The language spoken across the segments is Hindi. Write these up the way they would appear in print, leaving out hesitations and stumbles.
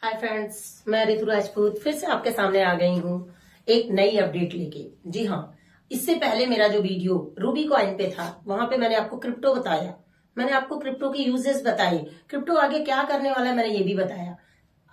हाय फ्रेंड्स, मैं रितु राजपूत फिर से आपके सामने आ गई हूँ एक नई अपडेट लेके। जी हाँ, इससे पहले मेरा जो वीडियो रूबी कॉइन पे था वहां पे मैंने आपको क्रिप्टो बताया, मैंने आपको क्रिप्टो की यूजेस बताए, क्रिप्टो आगे क्या करने वाला है मैंने ये भी बताया।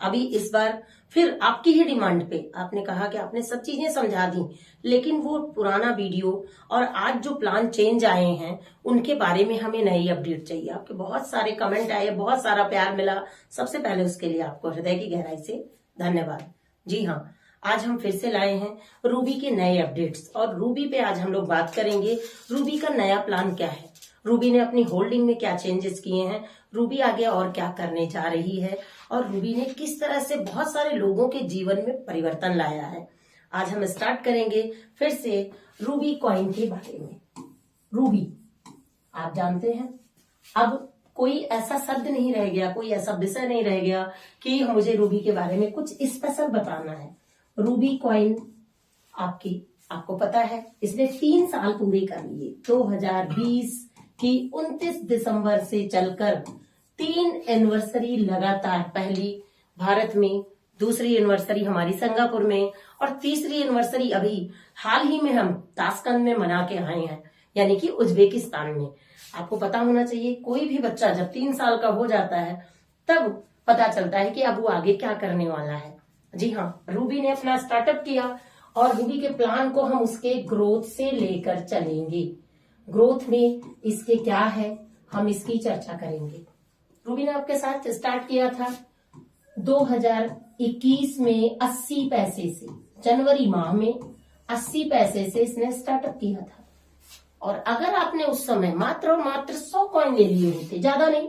अभी इस बार फिर आपकी ही डिमांड पे आपने कहा कि आपने सब चीजें समझा दी, लेकिन वो पुराना वीडियो और आज जो प्लान चेंज आए हैं उनके बारे में हमें नई अपडेट चाहिए। आपके बहुत सारे कमेंट आए, बहुत सारा प्यार मिला, सबसे पहले उसके लिए आपको हृदय की गहराई से धन्यवाद। जी हाँ, आज हम फिर से लाए हैं रूबी के नए अपडेट्स और रूबी पे आज हम लोग बात करेंगे रूबी का नया प्लान क्या है, रूबी ने अपनी होल्डिंग में क्या चेंजेस किए हैं, रूबी आगे और क्या करने जा रही है और रूबी ने किस तरह से बहुत सारे लोगों के जीवन में परिवर्तन लाया है। आज हम स्टार्ट करेंगे फिर से रूबी कॉइन के बारे में। रूबी आप जानते हैं, अब कोई ऐसा शब्द नहीं रह गया, कोई ऐसा विषय नहीं रह गया कि मुझे रूबी के बारे में कुछ स्पेशल बताना है। रूबी कॉइन आपको पता है इसने 3 साल पूरे कर लिए। 2020 की 29 दिसंबर से चलकर 3 एनिवर्सरी लगातार, पहली भारत में, दूसरी एनिवर्सरी हमारी सिंगापुर में और तीसरी एनिवर्सरी अभी हाल ही में हम ताशकंद में मना के आए हैं, यानी कि उज्बेकिस्तान में। आपको पता होना चाहिए कोई भी बच्चा जब 3 साल का हो जाता है तब पता चलता है कि अब वो आगे क्या करने वाला है। जी हाँ, रूबी ने अपना स्टार्टअप किया और रूबी के प्लान को हम उसके ग्रोथ से लेकर चलेंगे। ग्रोथ में इसके क्या है हम इसकी चर्चा करेंगे। रूबी ने आपके साथ स्टार्ट किया था 2021 में 80 पैसे से, जनवरी माह में 80 पैसे से इसने स्टार्टअप किया था। और अगर आपने उस समय मात्र और मात्र 100 कॉइन ले लिए होते, ज्यादा नहीं,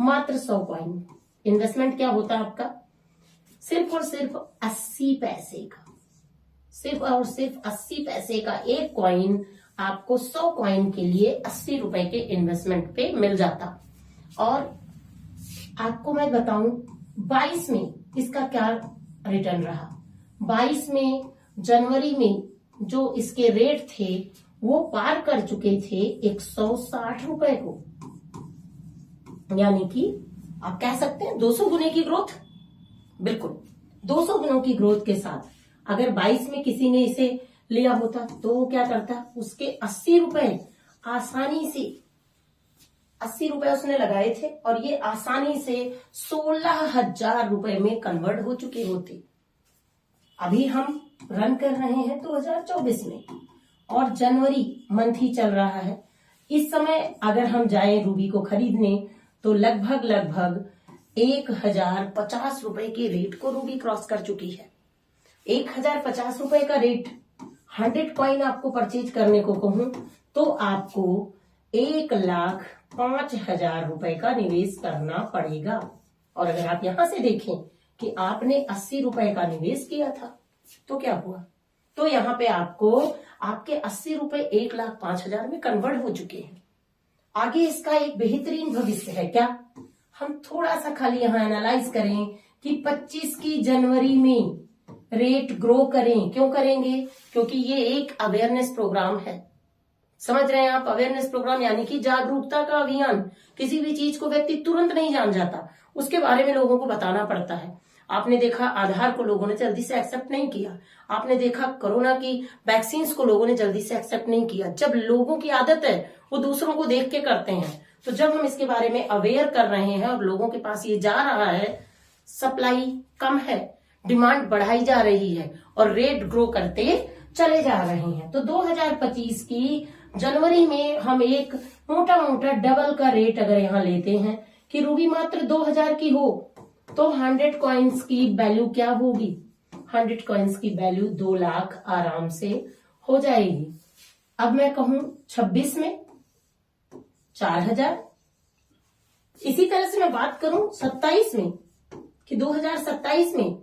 मात्र 100 कॉइन, इन्वेस्टमेंट क्या होता है आपका, सिर्फ और सिर्फ 80 पैसे का, सिर्फ और सिर्फ 80 पैसे का एक कॉइन आपको 100 कॉइन के लिए 80 रुपए के इन्वेस्टमेंट पे मिल जाता। और आपको मैं बताऊं 22 में इसका क्या रिटर्न रहा। 22 में जनवरी में जो इसके रेट थे वो पार कर चुके थे 160 रुपए को, यानी कि आप कह सकते हैं 200 गुने की ग्रोथ। बिल्कुल 200 गुनों की ग्रोथ के साथ अगर 22 में किसी ने इसे लिया होता तो वो क्या करता, उसके 80 रुपए आसानी से, 80 रुपए उसने लगाए थे और ये आसानी से 16,000 रुपए में कन्वर्ट हो चुके होते। अभी हम रन कर रहे हैं 2024 में और जनवरी मंथ ही चल रहा है। इस समय अगर हम जाएं रूबी को खरीदने तो लगभग 1,050 रुपए के रेट को रूबी क्रॉस कर चुकी है। 1,050 रुपए का रेट 100 कॉइन आपको परचेज करने को कहूं तो आपको 1,05,000 रुपए का निवेश करना पड़ेगा। और अगर आप यहां से देखें कि आपने 80 रुपए का निवेश किया था तो क्या हुआ, तो यहाँ पे आपको आपके 80 रुपए 1,05,000 में कन्वर्ट हो चुके हैं। आगे इसका एक बेहतरीन भविष्य है क्या, हम थोड़ा सा खाली यहाँ एनालाइज करें कि 25 की जनवरी में रेट ग्रो करें। क्यों करेंगे, क्योंकि ये एक अवेयरनेस प्रोग्राम है। समझ रहे हैं आप, अवेयरनेस प्रोग्राम यानी कि जागरूकता का अभियान। किसी भी चीज को व्यक्ति तुरंत नहीं जान जाता, उसके बारे में लोगों को बताना पड़ता है। आपने देखा आधार को लोगों ने जल्दी से एक्सेप्ट नहीं किया, आपने देखा कोरोना की वैक्सीन को लोगों ने जल्दी से एक्सेप्ट नहीं किया। जब लोगों की आदत है वो दूसरों को देख के करते हैं, तो जब हम इसके बारे में अवेयर कर रहे हैं और लोगों के पास ये जा रहा है, सप्लाई कम है, डिमांड बढ़ाई जा रही है और रेट ग्रो करते चले जा रहे हैं, तो 2025 की जनवरी में हम एक मोटा मोटा डबल का रेट अगर यहाँ लेते हैं कि रूबी मात्र 2,000 की हो तो 100 कॉइन्स की वैल्यू क्या होगी, 100 कॉइन्स की वैल्यू 2 लाख आराम से हो जाएगी। अब मैं कहूं 26 में 4,000, इसी तरह से मैं बात करूं 27 में कि 2027 में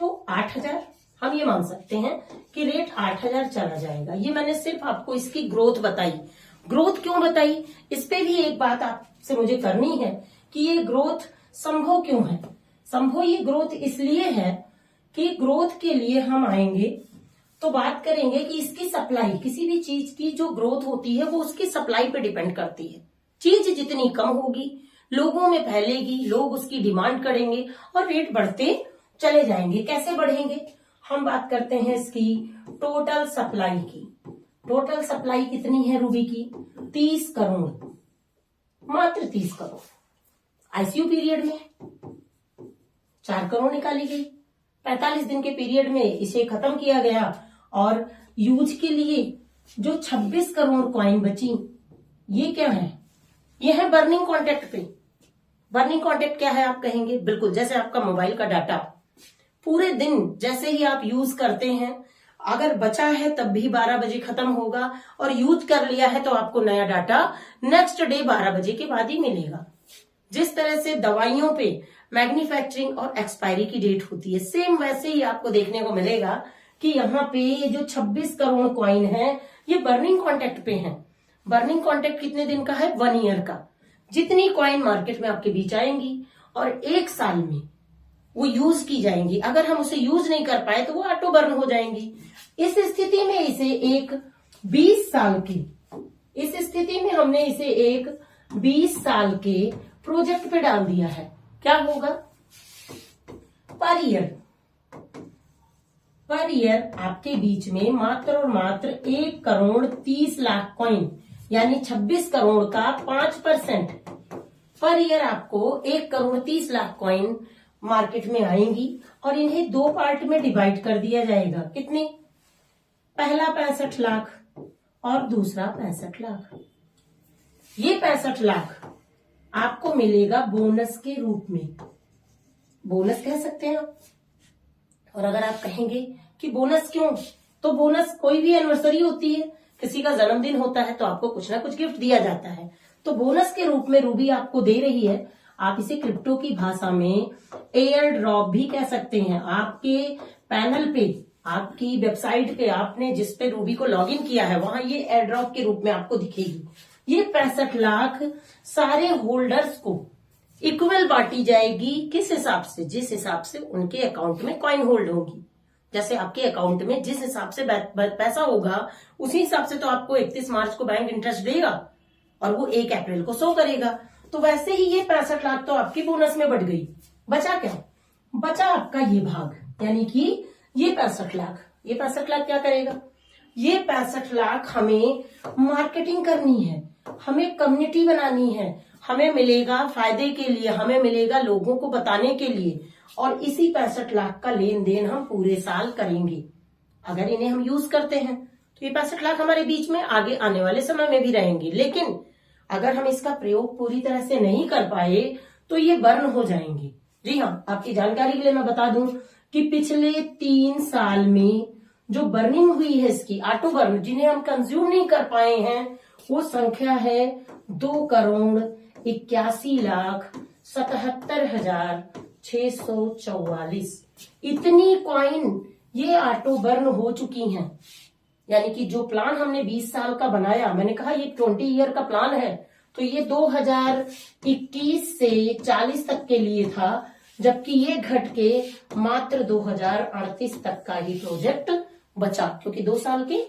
तो 8,000, हम ये मान सकते हैं कि रेट 8,000 चला जाएगा। ये मैंने सिर्फ आपको इसकी ग्रोथ बताई। ग्रोथ क्यों बताई, इस पे भी एक बात आपसे मुझे करनी है कि ये ग्रोथ संभव क्यों है। संभव ये ग्रोथ इसलिए है कि ग्रोथ के लिए हम आएंगे तो बात करेंगे कि इसकी सप्लाई, किसी भी चीज की जो ग्रोथ होती है वो उसकी सप्लाई पे डिपेंड करती है। चीज जितनी कम होगी लोगों में फैलेगी, लोग उसकी डिमांड करेंगे और रेट बढ़ते चले जाएंगे। कैसे बढ़ेंगे? हम बात करते हैं इसकी टोटल सप्लाई की। टोटल सप्लाई कितनी है रूबी की? 30 करोड़, मात्र 30 करोड़। आईसीयू पीरियड में 4 करोड़ निकाली गई। 45 दिन के पीरियड में इसे खत्म किया गया और यूज के लिए जो 26 करोड़ कॉइन बची, ये क्या है? ये है बर्निंग कॉन्ट्रैक्ट पे। बर्निंग कॉन्ट्रैक्ट क्या है आप कहेंगे? बिल्कुल जैसे आपका मोबाइल का डाटा पूरे दिन जैसे ही आप यूज करते हैं, अगर बचा है तब भी 12 बजे खत्म होगा और यूज कर लिया है तो आपको नया डाटा नेक्स्ट डे 12 बजे के बाद ही मिलेगा। जिस तरह से दवाइयों पे मैन्युफैक्चरिंग और एक्सपायरी की डेट होती है, सेम वैसे ही आपको देखने को मिलेगा कि यहाँ पे ये जो 26 करोड़ कॉइन है ये बर्निंग कॉन्ट्रैक्ट पे है। बर्निंग कॉन्ट्रैक्ट कितने दिन का है? 1 ईयर का। जितनी कॉइन मार्केट में आपके बीच आएंगी और 1 साल में वो यूज की जाएंगी, अगर हम उसे यूज नहीं कर पाए तो वो ऑटो बर्न हो जाएंगी। इस स्थिति में इसे एक 20 साल की, इस स्थिति में हमने इसे एक 20 साल के प्रोजेक्ट पे डाल दिया है। क्या होगा? पर ईयर आपके बीच में मात्र और मात्र 1 करोड़ 30 लाख कॉइन यानी 26 करोड़ का 5% पर ईयर आपको 1 करोड़ 30 लाख कॉइन मार्केट में आएंगी और इन्हें 2 पार्ट में डिवाइड कर दिया जाएगा। कितने? पहला 65 लाख और दूसरा 65 लाख। ये 65 लाख आपको मिलेगा बोनस के रूप में। बोनस कह सकते हैं आप। और अगर आप कहेंगे कि बोनस क्यों, तो बोनस कोई भी एनिवर्सरी होती है, किसी का जन्मदिन होता है तो आपको कुछ ना कुछ गिफ्ट दिया जाता है, तो बोनस के रूप में रूबी आपको दे रही है। आप इसे क्रिप्टो की भाषा में एयर ड्रॉप भी कह सकते हैं। आपके पैनल पे, आपकी वेबसाइट पे, आपने जिस पे रूबी को लॉगिन किया है वहां ये एयर ड्रॉप के रूप में आपको दिखेगी। ये 65 लाख सारे होल्डर्स को इक्वल बांटी जाएगी। किस हिसाब से? जिस हिसाब से उनके अकाउंट में कॉइन होल्ड होगी। जैसे आपके अकाउंट में जिस हिसाब से पैसा होगा उसी हिसाब से तो आपको 31 मार्च को बैंक इंटरेस्ट देगा और वो 1 अप्रैल को शो करेगा। तो वैसे ही ये 65 लाख तो आपकी बोनस में बढ़ गई। बचा क्या? बचा आपका ये भाग, यानी कि ये 65 लाख। ये 65 लाख क्या करेगा? ये 65 लाख हमें मार्केटिंग करनी है, हमें कम्युनिटी बनानी है, हमें मिलेगा फायदे के लिए, हमें मिलेगा लोगों को बताने के लिए, और इसी 65 लाख का लेन देन हम पूरे साल करेंगे। अगर इन्हें हम यूज करते हैं तो ये 65 लाख हमारे बीच में आगे आने वाले समय में भी रहेंगे। लेकिन अगर हम इसका प्रयोग पूरी तरह से नहीं कर पाए तो ये बर्न हो जाएंगे। जी हाँ, आपकी जानकारी के लिए मैं बता दूं कि पिछले 3 साल में जो बर्निंग हुई है इसकी ऑटो बर्न, जिन्हें हम कंज्यूम नहीं कर पाए हैं, वो संख्या है 2,81,77,644। इतनी कॉइन ये ऑटो बर्न हो चुकी हैं। यानी कि जो प्लान हमने 20 साल का बनाया, मैंने कहा ये 20 ईयर का प्लान है, तो ये 2021 से 40 तक के लिए था, जबकि ये घट के मात्र 2038 तक का ही प्रोजेक्ट बचा, क्योंकि 2 साल के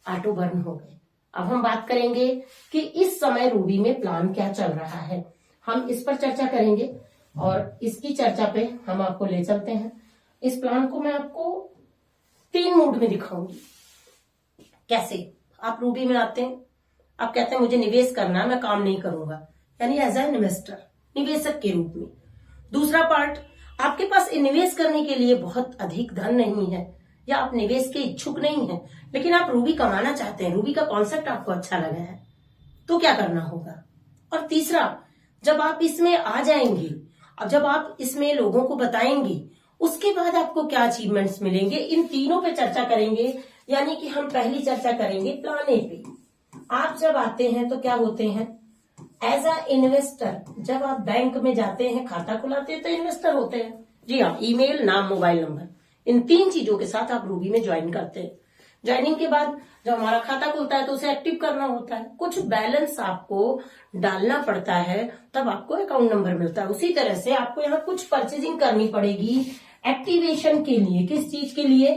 ऑटो बर्न हो गए। अब हम बात करेंगे कि इस समय रूबी में प्लान क्या चल रहा है, हम इस पर चर्चा करेंगे और इसकी चर्चा पे हम आपको ले चलते हैं। इस प्लान को मैं आपको 3 मोड में दिखाऊंगी। कैसे आप रूबी में आते हैं, आप कहते हैं मुझे निवेश करना है, मैं काम नहीं करूंगा, यानी एज ए इन्वेस्टर, निवेशक के रूप में। दूसरा पार्ट, आपके पास निवेश करने के लिए बहुत अधिक धन नहीं है या आप निवेश के इच्छुक नहीं है, लेकिन आप रूबी कमाना चाहते हैं, रूबी का कॉन्सेप्ट आपको अच्छा लगा है, तो क्या करना होगा। और तीसरा, जब आप इसमें आ जाएंगे, अब जब आप इसमें लोगों को बताएंगे, उसके बाद आपको क्या अचीवमेंट्स मिलेंगे, इन तीनों पे चर्चा करेंगे। यानी कि हम पहली चर्चा करेंगे प्लान ए पे। आप जब आते हैं तो क्या होते हैं? As a investor. जब आप बैंक में जाते हैं, खाता खुलाते हैं, तो इन्वेस्टर होते हैं। जी हाँ, ईमेल, नाम, मोबाइल नंबर, इन 3 चीजों के साथ आप रूबी में ज्वाइन करते हैं। ज्वाइनिंग के बाद जब हमारा खाता खुलता है तो उसे एक्टिव करना होता है, कुछ बैलेंस आपको डालना पड़ता है, तब आपको अकाउंट नंबर मिलता है। उसी तरह से आपको यहाँ कुछ परचेजिंग करनी पड़ेगी एक्टिवेशन के लिए। किस चीज के लिए?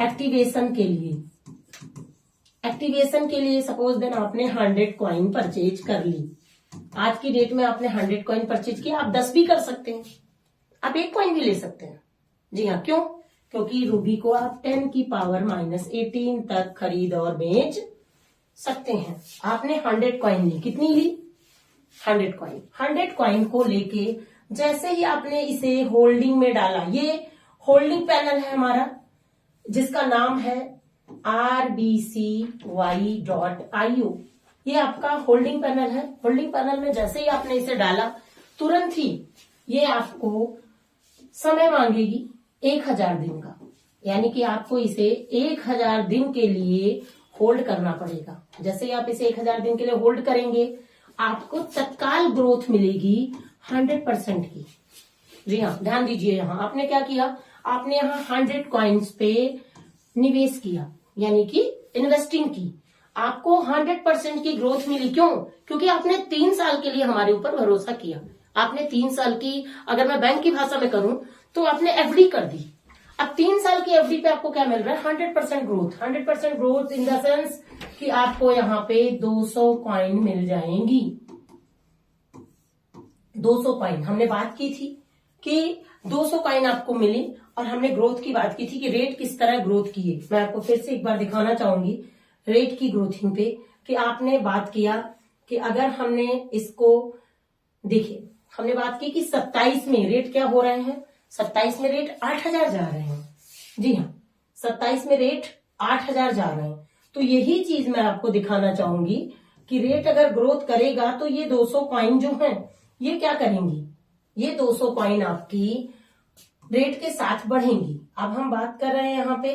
एक्टिवेशन के लिए। एक्टिवेशन के लिए सपोज देन आपने 100 कॉइन परचेज कर ली। आज की डेट में आपने 100 कॉइन परचेज किया, आप 10 भी कर सकते हैं, आप 1 कॉइन भी ले सकते हैं। जी हाँ, क्यों? क्योंकि रूबी को आप 10 की पावर -18 तक खरीद और बेच सकते हैं। आपने 100 कॉइन ली, कितनी ली? 100 कॉइन। 100 कॉइन को लेके जैसे ही आपने इसे होल्डिंग में डाला, ये होल्डिंग पैनल है हमारा, जिसका नाम है RBCY.IO। ये आपका होल्डिंग पैनल है। होल्डिंग पैनल में जैसे ही आपने इसे डाला, तुरंत ही ये आपको समय मांगेगी 1000 दिन का, यानी कि आपको इसे 1000 दिन के लिए होल्ड करना पड़ेगा। जैसे ही आप इसे 1000 दिन के लिए होल्ड करेंगे, आपको तत्काल ग्रोथ मिलेगी 100% की। जी हाँ, ध्यान दीजिए, यहां आपने क्या किया, आपने यहाँ 100 कॉइन्स पे निवेश किया, यानी कि इन्वेस्टिंग की। आपको 100% की ग्रोथ मिली। क्यों? क्योंकि आपने 3 साल के लिए हमारे ऊपर भरोसा किया। आपने 3 साल की, अगर मैं बैंक की भाषा में करूं तो आपने एफडी कर दी। अब 3 साल की एफडी पे आपको क्या मिल रहा है? 100% growth. 100% growth in the sense कि आपको यहाँ पे 200 कॉइन मिल जाएंगी। 200 कॉइन हमने बात की थी कि 200 कॉइन आपको मिली, और हमने ग्रोथ की बात की थी कि रेट किस तरह ग्रोथ की है। मैं आपको फिर से एक बार दिखाना चाहूंगी रेट की ग्रोथिंग पे, कि आपने बात किया कि अगर हमने इसको देखिए, हमने बात की कि 27 में रेट क्या हो रहे हैं? 27 में रेट 8000 जा रहे हैं। जी हाँ, 27 में रेट 8000 जा रहे हैं। तो यही चीज मैं आपको दिखाना चाहूंगी कि रेट अगर ग्रोथ करेगा तो ये 200 कॉइन जो हैं, ये क्या करेंगी? ये 200 कॉइन आपकी रेट के साथ बढ़ेंगी। अब हम बात कर रहे हैं यहाँ पे,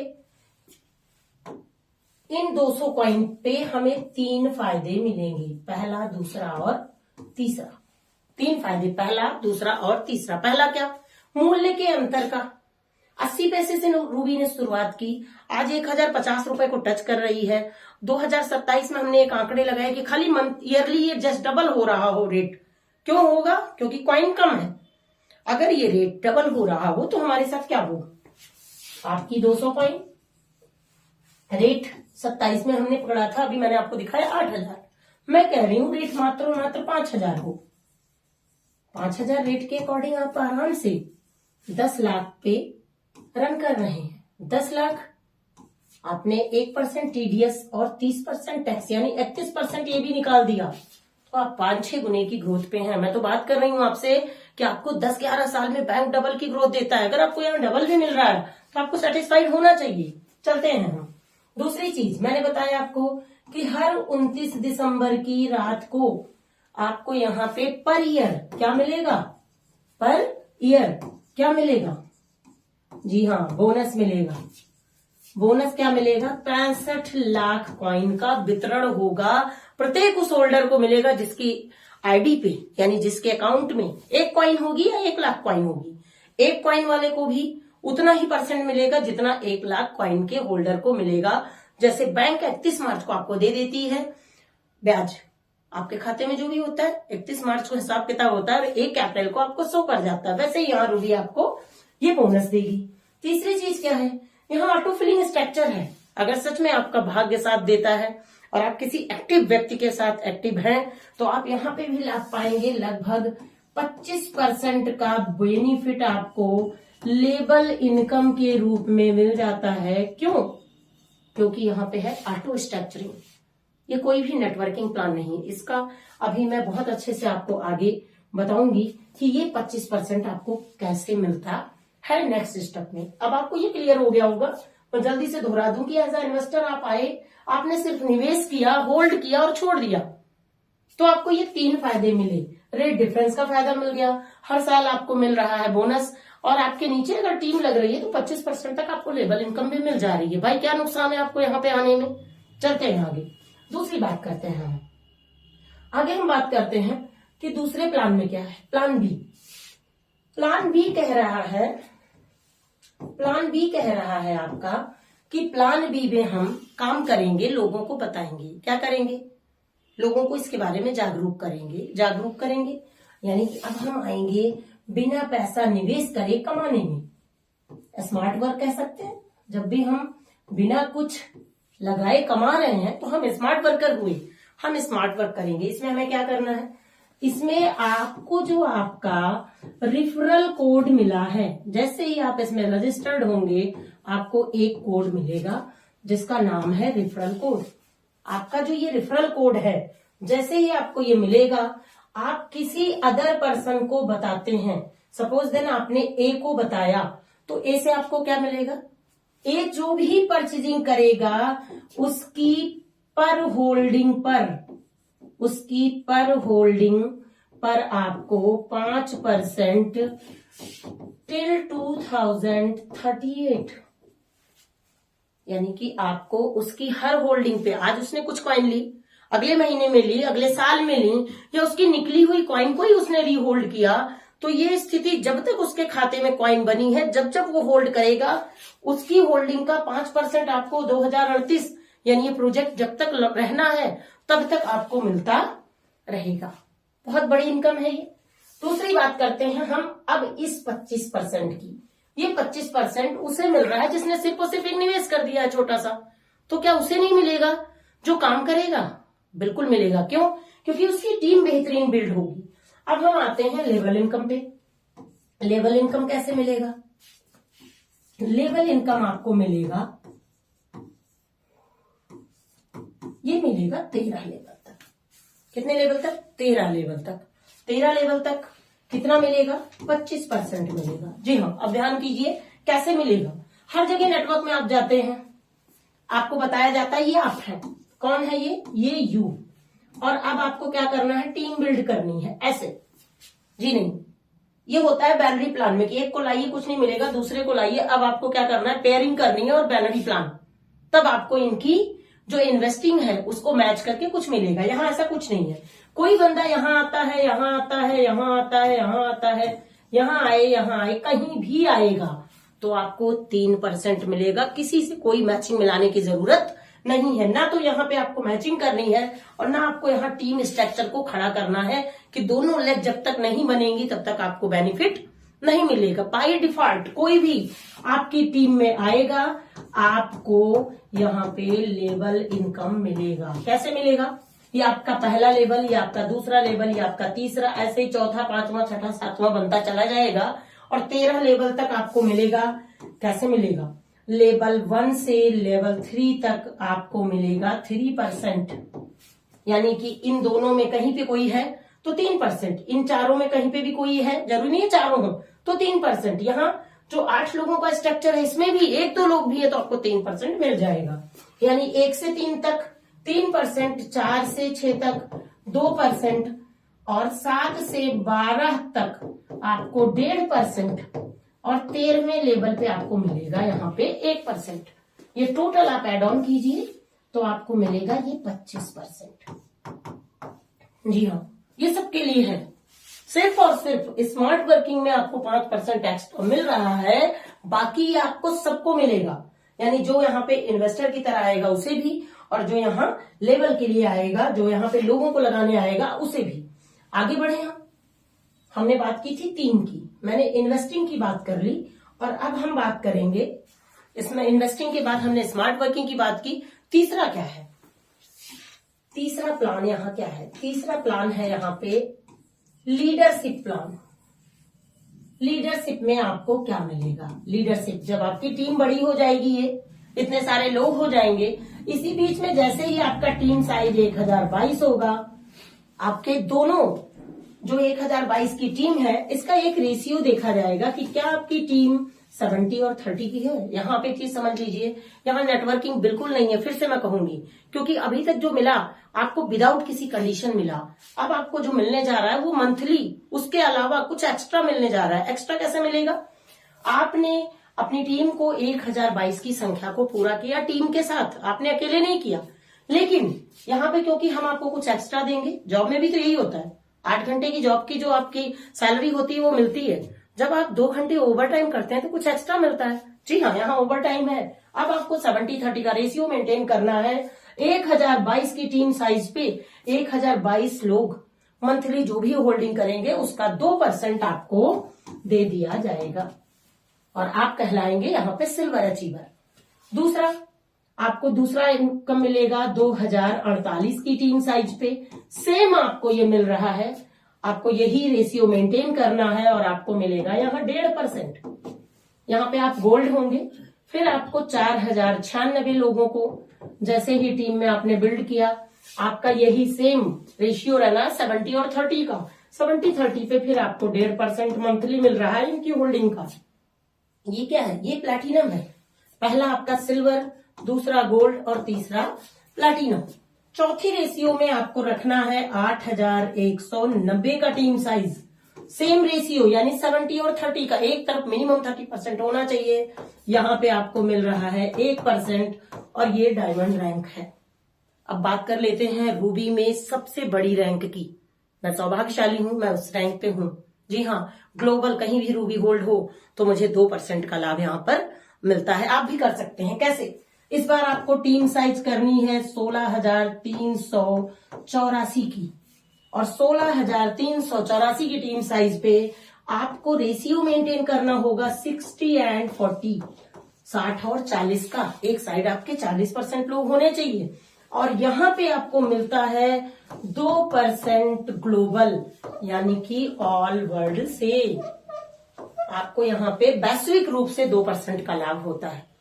इन 200 कॉइन पे हमें 3 फायदे मिलेंगे, पहला, दूसरा और तीसरा। 3 फायदे, पहला, दूसरा और तीसरा। पहला क्या? मूल्य के अंतर का। 80 पैसे से रूबी ने शुरुआत की, आज 1050 रुपए को टच कर रही है। 2027 में हमने एक आंकड़े लगाए कि खाली मंथ ईयरली ये जस्ट डबल हो रहा हो रेट। क्यों होगा? क्योंकि कॉइन कम है। अगर ये रेट डबल हो रहा हो तो हमारे साथ क्या होगा? आपकी 200 कॉइन, रेट 27 में हमने पकड़ा था, अभी मैंने आपको दिखाया 8000। मैं कह रही हूं रेट मात्र 5000 हो। 5000 रेट के अकॉर्डिंग आप आराम से 10 लाख पे रन कर रहे हैं। 10 लाख आपने 1% टीडीएस और 30% टैक्स, यानी 31% ये भी निकाल दिया, तो आप 5-6 गुने की ग्रोथ पे हैं। मैं तो बात कर रही हूं आपसे कि आपको 10-11 साल में बैंक डबल की ग्रोथ देता है। अगर आपको यहाँ डबल भी मिल रहा है तो आपको सेटिस्फाइड होना चाहिए। चलते हैं हम। दूसरी चीज मैंने बताया आपको कि हर 29 दिसंबर की रात को आपको यहाँ पे पर ईयर क्या मिलेगा? पर ईयर क्या मिलेगा? जी हाँ, बोनस मिलेगा। बोनस क्या मिलेगा? 65 लाख कॉइन का वितरण होगा। प्रत्येक उस होल्डर को मिलेगा जिसकी आईडी पे, यानी जिसके अकाउंट में 1 कॉइन होगी या 1 लाख कॉइन होगी। 1 कॉइन वाले को भी उतना ही % मिलेगा जितना 1 लाख कॉइन के होल्डर को मिलेगा। जैसे बैंक 31 मार्च को आपको दे देती है ब्याज, आपके खाते में जो भी होता है 31 मार्च को हिसाब किताब होता है, 1 अप्रैल को आपको शो कर जाता है। वैसे यहाँ रूबी आपको ये बोनस देगी। तीसरी चीज क्या है? यहाँ ऑटो फिलिंग स्ट्रक्चर है। अगर सच में आपका भाग्य साथ देता है और आप किसी एक्टिव व्यक्ति के साथ एक्टिव हैं, तो आप यहाँ पे भी लाभ पाएंगे। लगभग 25% का बेनिफिट आपको लेबल इनकम के रूप में मिल जाता है। क्यों? क्योंकि यहाँ पे है ऑटो स्ट्रक्चरिंग। ये कोई भी नेटवर्किंग प्लान नहीं, इसका अभी मैं बहुत अच्छे से आपको आगे बताऊंगी कि ये 25% आपको कैसे मिलता है नेक्स्ट स्टेप में। अब आपको ये क्लियर हो गया होगा, मैं जल्दी से दोहरा दूं कि एज ए इन्वेस्टर आप आए, आपने सिर्फ निवेश किया, होल्ड किया और छोड़ दिया, तो आपको ये 3 फायदे मिले। रेट डिफरेंस का फायदा मिल गया, हर साल आपको मिल रहा है बोनस, और आपके नीचे अगर टीम लग रही है तो 25% तक आपको लेबल इनकम भी मिल जा रही है। भाई क्या नुकसान है आपको यहाँ पे आने में? चलते हैं आगे, दूसरी बात करते हैं हम। आगे हम बात करते हैं कि दूसरे प्लान में क्या है। Plan B. प्लान बी कह रहा है आपका कि प्लान बी में हम काम करेंगे, लोगों को बताएंगे। क्या करेंगे? लोगों को इसके बारे में जागरूक करेंगे। यानी कि अब हम आएंगे बिना पैसा निवेश करे कमाने में। स्मार्ट वर्क कह सकते हैं। जब भी हम बिना कुछ लगाए कमा रहे हैं तो हम स्मार्ट वर्कर हुए। हम स्मार्ट वर्क करेंगे। इसमें हमें क्या करना है? इसमें आपको जो आपका रिफरल कोड मिला है, जैसे ही आप इसमें रजिस्टर्ड होंगे आपको एक कोड मिलेगा जिसका नाम है रिफरल कोड। आपका जो ये रिफरल कोड है, जैसे ही आपको ये मिलेगा, आप किसी अदर पर्सन को बताते हैं, सपोज देन आपने ए को बताया, तो ए से आपको क्या मिलेगा? ए जो भी परचेजिंग करेगा उसकी पर होल्डिंग पर आपको 5% टिल 2038, यानी कि आपको उसकी हर होल्डिंग पे, आज उसने कुछ कॉइन ली, अगले महीने में ली, अगले साल में ली, या उसकी निकली हुई कॉइन को ही उसने रीहोल्ड किया, तो ये स्थिति जब तक उसके खाते में कॉइन बनी है, जब जब वो होल्ड करेगा उसकी होल्डिंग का 5% आपको 2038, यानी ये प्रोजेक्ट जब तक रहना है तब तक आपको मिलता रहेगा। बहुत बड़ी इनकम है ये। दूसरी बात करते हैं हम अब इस 25% की। ये 25% उसे मिल रहा है जिसने सिर्फ और सिर्फ एक निवेश कर दिया है छोटा सा, तो क्या उसे नहीं मिलेगा जो काम करेगा? बिल्कुल मिलेगा। क्यों? क्योंकि उसकी टीम बेहतरीन बिल्ड होगी। अब हम आते हैं लेवल इनकम पे। लेवल इनकम कैसे मिलेगा? लेवल इनकम आपको मिलेगा, ये मिलेगा 13 लेवल तक। कितने लेवल तक? 13 लेवल तक। 13 लेवल तक कितना मिलेगा? 25% मिलेगा। जी हाँ, अब ध्यान कीजिए कैसे मिलेगा। हर जगह नेटवर्क में आप जाते हैं, आपको बताया जाता है ये आप है, कौन है ये यू, और अब आपको क्या करना है? टीम बिल्ड करनी है। ऐसे जी नहीं, ये होता है बैनरी प्लान में कि एक को लाइए कुछ नहीं मिलेगा, दूसरे को लाइए। अब आपको क्या करना है? पेयरिंग करनी है और बैनरी प्लान, तब आपको इनकी जो इन्वेस्टिंग है उसको मैच करके कुछ मिलेगा। यहां ऐसा कुछ नहीं है, कोई बंदा यहां आता है, यहां आता है, यहां आता है, यहां आता है, यहां आए, कहीं भी आएगा तो आपको 3% मिलेगा। किसी से कोई मैचिंग मिलाने की जरूरत नहीं है, ना तो यहाँ पे आपको मैचिंग करनी है और ना आपको यहाँ टीम स्ट्रक्चर को खड़ा करना है कि दोनों लेग जब तक नहीं बनेंगी तब तक आपको बेनिफिट नहीं मिलेगा। बाय डिफॉल्ट कोई भी आपकी टीम में आएगा, आपको यहाँ पे लेवल इनकम मिलेगा। कैसे मिलेगा? ये आपका पहला लेवल, ये आपका दूसरा लेवल, ये आपका तीसरा, ऐसे ही चौथा, पांचवा, छठा, सातवां बनता चला जाएगा और 13 लेवल तक आपको मिलेगा। कैसे मिलेगा? लेवल 1 से लेवल 3 तक आपको मिलेगा 3%, यानी कि इन दोनों में कहीं पे कोई है तो 3%, इन चारों में कहीं पे भी कोई है, जरूरी नहीं है चारों हो तो 3%। यहाँ जो 8 लोगों का स्ट्रक्चर है इसमें भी 1-2 लोग भी है तो आपको 3% मिल जाएगा। यानी 1 से 3 तक 3%, 4 से 6 तक 2% और 7 से 12 तक आपको 1.5% और 13वें लेवल पे आपको मिलेगा यहाँ पे 1%। ये टोटल आप एड ऑन कीजिए तो आपको मिलेगा ये 25%। जी हाँ, ये सबके लिए है। सिर्फ और सिर्फ स्मार्ट वर्किंग में आपको 5% एक्स्ट्रा मिल रहा है, बाकी आपको सबको मिलेगा। यानी जो यहाँ पे इन्वेस्टर की तरह आएगा उसे भी, और जो यहाँ लेवल के लिए आएगा, जो यहाँ पे लोगों को लगाने आएगा उसे भी। आगे बढ़े हमने बात की थी टीम की, मैंने इन्वेस्टिंग की बात कर ली, और अब हम बात करेंगे इसमें इन्वेस्टिंग के बाद हमने स्मार्ट वर्किंग की बात की। तीसरा क्या है? तीसरा प्लान यहाँ क्या है? तीसरा प्लान है यहाँ पे लीडरशिप प्लान। लीडरशिप में आपको क्या मिलेगा? लीडरशिप, जब आपकी टीम बड़ी हो जाएगी, ये इतने सारे लोग हो जाएंगे, इसी बीच में जैसे ही आपका टीम साइज 1022 होगा, आपके दोनों जो 1022 की टीम है इसका एक रेशियो देखा जाएगा कि क्या आपकी टीम 70 और 30 की है। यहाँ पे चीज समझ लीजिए, यहाँ नेटवर्किंग बिल्कुल नहीं है। फिर से मैं कहूंगी, क्योंकि अभी तक जो मिला आपको विदाउट किसी कंडीशन मिला, अब आपको जो मिलने जा रहा है वो मंथली, उसके अलावा कुछ एक्स्ट्रा मिलने जा रहा है। एक्स्ट्रा कैसे मिलेगा? आपने अपनी टीम को 1022 की संख्या को पूरा किया टीम के साथ, आपने अकेले नहीं किया, लेकिन यहाँ पे क्योंकि हम आपको कुछ एक्स्ट्रा देंगे, जॉब में भी तो यही होता है, 8 घंटे की जॉब की जो आपकी सैलरी होती है वो मिलती है। जब आप 2 घंटे ओवर टाइम करते हैं तो कुछ एक्स्ट्रा मिलता है। जी हाँ, यहाँ ओवर टाइम है। अब आपको 70-30 का रेशियो मेंटेन करना है। 1022 की टीम साइज पे 1022 लोग मंथली जो भी होल्डिंग करेंगे उसका 2% आपको दे दिया जाएगा और आप कहलाएंगे यहाँ पे सिल्वर अचीवर। दूसरा, आपको दूसरा इनकम मिलेगा 2048 की टीम साइज पे, सेम आपको ये मिल रहा है। आपको यही रेशियो मेंटेन करना है और आपको मिलेगा यहाँ 1.5%। यहाँ पे आप गोल्ड होंगे। फिर आपको 4096 लोगों को जैसे ही टीम में आपने बिल्ड किया, आपका यही सेम रेशियो रहना 70 और 30 का। 70-30 पे फिर आपको 1.5% मंथली मिल रहा है इनकी होल्डिंग का। ये क्या है? ये प्लैटिनम है। पहला आपका सिल्वर, दूसरा गोल्ड और तीसरा प्लैटिनम। चौथी रेशियो में आपको रखना है 8190 का टीम साइज। सेम रेशियो यानी 70 और 30 का, एक तरफ मिनिमम 30% होना चाहिए। यहाँ पे आपको मिल रहा है 1% और ये डायमंड रैंक है। अब बात कर लेते हैं रूबी में सबसे बड़ी रैंक की। मैं सौभाग्यशाली हूं, मैं उस रैंक पे हूं। जी हाँ, ग्लोबल कहीं भी रूबी गोल्ड हो तो मुझे 2% का लाभ यहाँ पर मिलता है। आप भी कर सकते हैं। कैसे? इस बार आपको टीम साइज करनी है 16,384 की, और 16,384 की टीम साइज पे आपको रेशियो मेंटेन करना होगा 60 and 40, 60 और 40 का। एक साइड आपके 40% लोग होने चाहिए। और यहाँ पे आपको मिलता है 2% ग्लोबल यानी कि ऑल वर्ल्ड से। आपको यहाँ पे वैश्विक रूप से 2% का लाभ होता है।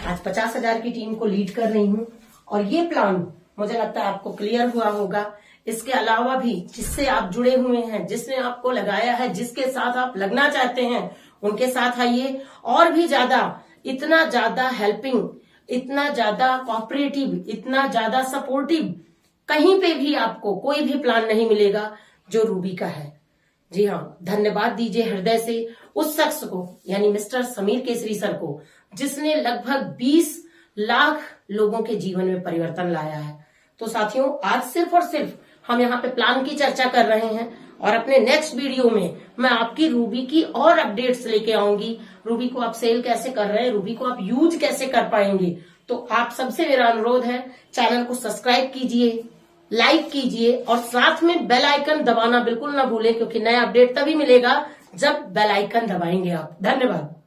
आज 50,000 की टीम को लीड कर रही हूं और ये प्लान मुझे लगता है आपको क्लियर हुआ होगा। इसके अलावा भी जिससे आप जुड़े हुए हैं, जिसने आपको लगाया है, जिसके साथ आप लगना चाहते हैं, उनके साथ आइए। और भी ज्यादा, इतना ज्यादा हेल्पिंग, इतना ज्यादा कोऑपरेटिव, इतना ज्यादा सपोर्टिव कहीं पे भी आपको कोई भी प्लान नहीं मिलेगा जो रूबी का है। जी हाँ, धन्यवाद दीजिए हृदय से उस शख्स को, यानी मिस्टर समीर केसरी सर को, जिसने लगभग 20 लाख लोगों के जीवन में परिवर्तन लाया है। तो साथियों, आज सिर्फ और सिर्फ हम यहाँ पे प्लान की चर्चा कर रहे हैं और अपने नेक्स्ट वीडियो में मैं आपकी रूबी की और अपडेट्स लेके आऊंगी। रूबी को आप सेल कैसे कर रहे हैं, रूबी को आप यूज कैसे कर पाएंगे। तो आप सबसे मेरा अनुरोध है, चैनल को सब्सक्राइब कीजिए, लाइक कीजिए और साथ में बेल आइकन दबाना बिल्कुल ना भूलें, क्योंकि नया अपडेट तभी मिलेगा जब बेल आइकन दबाएंगे आप। धन्यवाद।